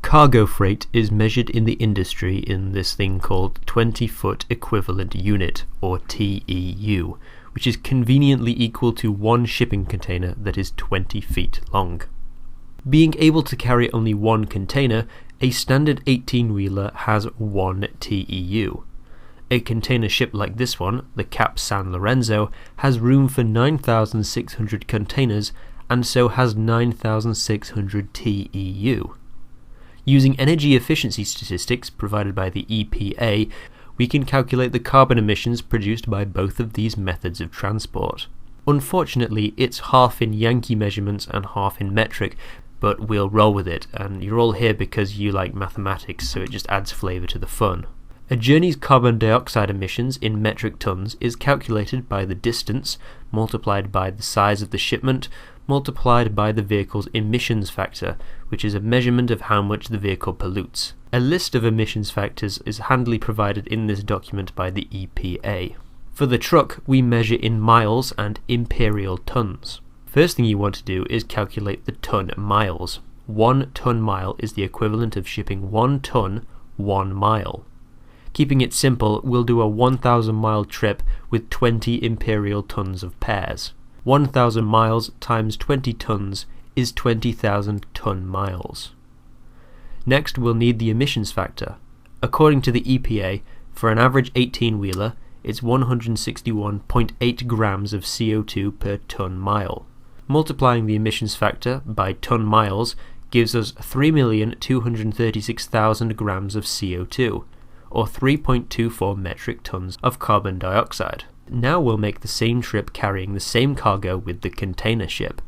Cargo freight is measured in the industry in this thing called 20-foot equivalent unit, or TEU, which is conveniently equal to one shipping container that is 20 feet long. Being able to carry only one container, a standard 18-wheeler has 1 TEU. A container ship like this one, the Cap San Lorenzo, has room for 9,600 containers and so has 9,600 TEU. Using energy efficiency statistics provided by the EPA, we can calculate the carbon emissions produced by both of these methods of transport. Unfortunately, it's half in Yankee measurements and half in metric, but we'll roll with it, and you're all here because you like mathematics, so it just adds flavour to the fun. A journey's carbon dioxide emissions in metric tons is calculated by the distance multiplied by the size of the shipment multiplied by the vehicle's emissions factor, which is a measurement of how much the vehicle pollutes. A list of emissions factors is handily provided in this document by the EPA. For the truck, we measure in miles and imperial tons. First thing you want to do is calculate the ton miles. 1 ton mile is the equivalent of shipping 1 ton 1 mile. Keeping it simple, we'll do a 1,000 mile trip with 20 imperial tons of pears. 1,000 miles times 20 tons is 20,000 ton miles. Next, we'll need the emissions factor. According to the EPA, for an average 18-wheeler, it's 161.8 grams of CO2 per ton mile. Multiplying the emissions factor by ton miles gives us 3,236,000 grams of CO2, or 3.24 metric tons of carbon dioxide. Now we'll make the same trip carrying the same cargo with the container ship.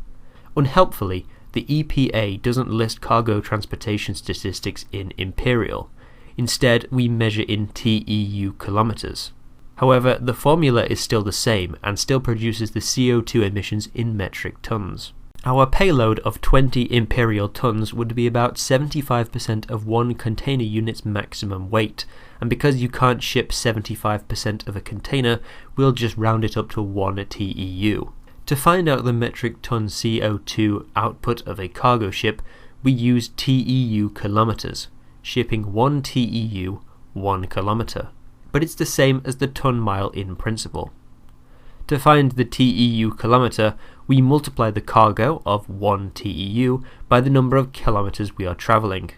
Unhelpfully, the EPA doesn't list cargo transportation statistics in imperial. Instead, we measure in TEU kilometers. However, the formula is still the same and still produces the CO2 emissions in metric tons. Our payload of 20 imperial tons would be about 75% of one container unit's maximum weight, and because you can't ship 75% of a container, we'll just round it up to 1 TEU. To find out the metric ton CO2 output of a cargo ship, we use TEU kilometers, shipping 1 TEU 1 kilometer. But it's the same as the ton mile in principle. To find the TEU kilometer, we multiply the cargo of 1 TEU by the number of kilometers we are travelling.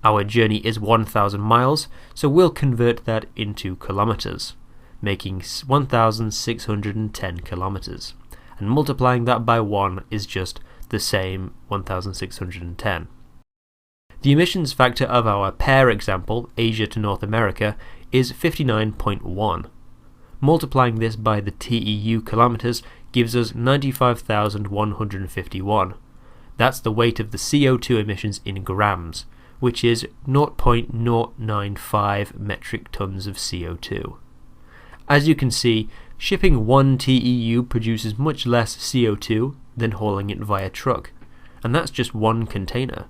Our journey is 1,000 miles, so we'll convert that into kilometers, making 1,610 kilometers. And multiplying that by 1 is just the same 1,610. The emissions factor of our pear example, Asia to North America, is 59.1. Multiplying this by the TEU kilometers gives us 95,151. That's the weight of the CO2 emissions in grams, which is 0.095 metric tons of CO2. As you can see, shipping 1 TEU produces much less CO2 than hauling it via truck, and that's just one container.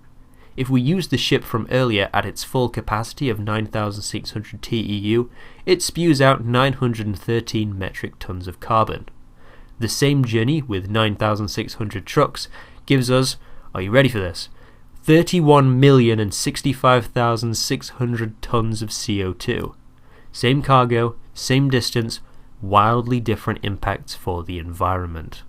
If we use the ship from earlier at its full capacity of 9,600 TEU, it spews out 913 metric tons of carbon. The same journey with 9,600 trucks gives us, are you ready for this, 31,065,600 tons of CO2. Same cargo, same distance, wildly different impacts for the environment.